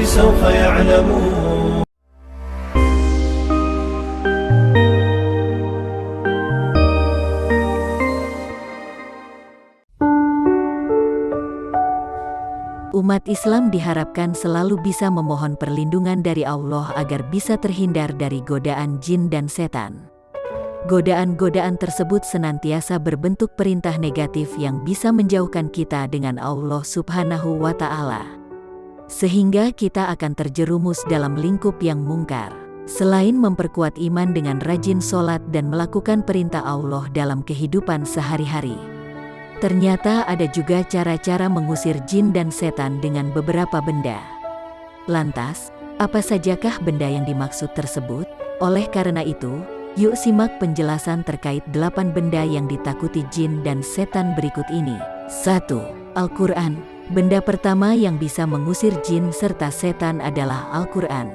سوف يعلمون. Umat Islam diharapkan selalu bisa memohon perlindungan dari Allah agar bisa terhindar dari godaan jin dan setan. Godaan-godaan tersebut senantiasa berbentuk perintah negatif yang bisa menjauhkan kita dengan Allah Subhanahu wa Ta'ala, sehingga kita akan terjerumus dalam lingkup yang mungkar. Selain memperkuat iman dengan rajin sholat dan melakukan perintah Allah dalam kehidupan sehari-hari, ternyata ada juga cara-cara mengusir jin dan setan dengan beberapa benda. Lantas, apa sajakah benda yang dimaksud tersebut? Oleh karena itu, yuk simak penjelasan terkait 8 benda yang ditakuti jin dan setan berikut ini. 1. Al-Quran. Benda pertama yang bisa mengusir jin serta setan adalah Al-Quran.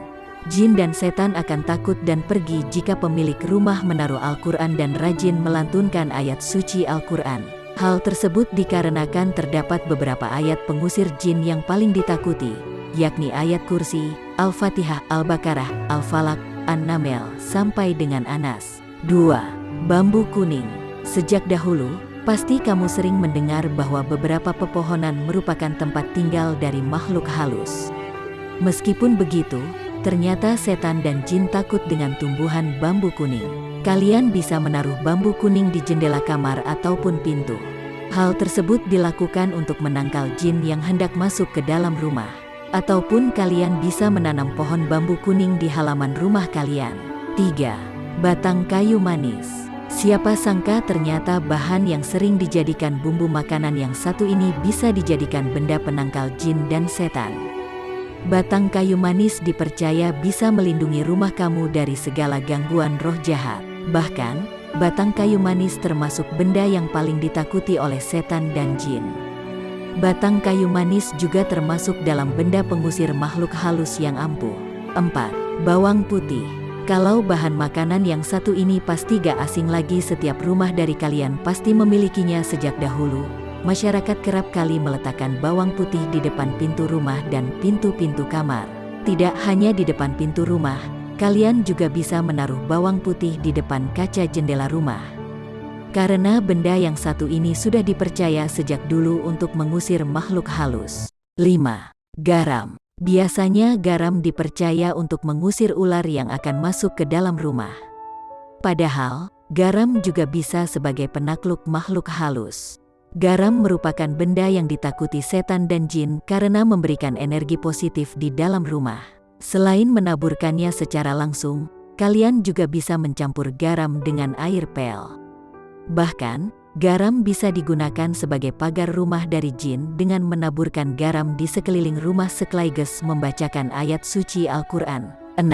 Jin dan setan akan takut dan pergi jika pemilik rumah menaruh Al-Quran dan rajin melantunkan ayat suci Al-Quran. Hal tersebut dikarenakan terdapat beberapa ayat pengusir jin yang paling ditakuti, yakni ayat Kursi, Al-Fatihah, Al-Baqarah, Al-Falaq, An-Naml, sampai dengan Anas. 2. Bambu kuning. Sejak dahulu, pasti kamu sering mendengar bahwa beberapa pepohonan merupakan tempat tinggal dari makhluk halus. Meskipun begitu, ternyata setan dan jin takut dengan tumbuhan bambu kuning. Kalian bisa menaruh bambu kuning di jendela kamar ataupun pintu. Hal tersebut dilakukan untuk menangkal jin yang hendak masuk ke dalam rumah. Ataupun kalian bisa menanam pohon bambu kuning di halaman rumah kalian. 3. Batang kayu manis. Siapa sangka ternyata bahan yang sering dijadikan bumbu makanan yang satu ini bisa dijadikan benda penangkal jin dan setan. Batang kayu manis dipercaya bisa melindungi rumah kamu dari segala gangguan roh jahat. Bahkan, batang kayu manis termasuk benda yang paling ditakuti oleh setan dan jin. Batang kayu manis juga termasuk dalam benda pengusir makhluk halus yang ampuh. 4. Bawang putih. Kalau bahan makanan yang satu ini pasti gak asing lagi, setiap rumah dari kalian pasti memilikinya sejak dahulu. Masyarakat kerap kali meletakkan bawang putih di depan pintu rumah dan pintu-pintu kamar. Tidak hanya di depan pintu rumah, kalian juga bisa menaruh bawang putih di depan kaca jendela rumah. Karena benda yang satu ini sudah dipercaya sejak dulu untuk mengusir makhluk halus. 5. Garam. Biasanya garam dipercaya untuk mengusir ular yang akan masuk ke dalam rumah. Padahal, garam juga bisa sebagai penakluk makhluk halus. Garam merupakan benda yang ditakuti setan dan jin karena memberikan energi positif di dalam rumah. Selain menaburkannya secara langsung, kalian juga bisa mencampur garam dengan air pel. Bahkan, garam bisa digunakan sebagai pagar rumah dari jin dengan menaburkan garam di sekeliling rumah sekaligus membacakan ayat suci Al-Quran. 6.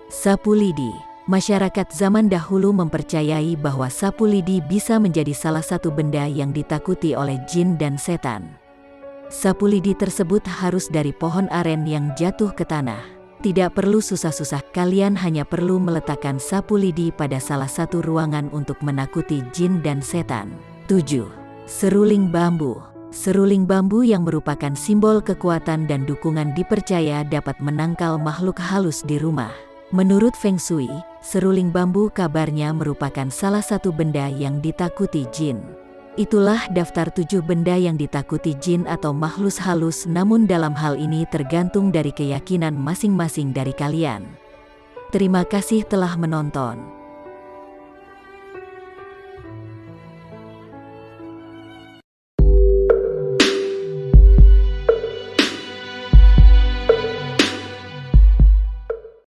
Sapu lidi. Masyarakat zaman dahulu mempercayai bahwa sapu lidi bisa menjadi salah satu benda yang ditakuti oleh jin dan setan. Sapu lidi tersebut harus dari pohon aren yang jatuh ke tanah. Tidak perlu susah-susah, kalian hanya perlu meletakkan sapu lidi pada salah satu ruangan untuk menakuti jin dan setan. 7. Seruling bambu. Seruling bambu yang merupakan simbol kekuatan dan dukungan dipercaya dapat menangkal makhluk halus di rumah. Menurut Feng Shui, seruling bambu kabarnya merupakan salah satu benda yang ditakuti jin. Itulah daftar 7 benda yang ditakuti jin atau makhluk halus, namun dalam hal ini tergantung dari keyakinan masing-masing dari kalian. Terima kasih telah menonton.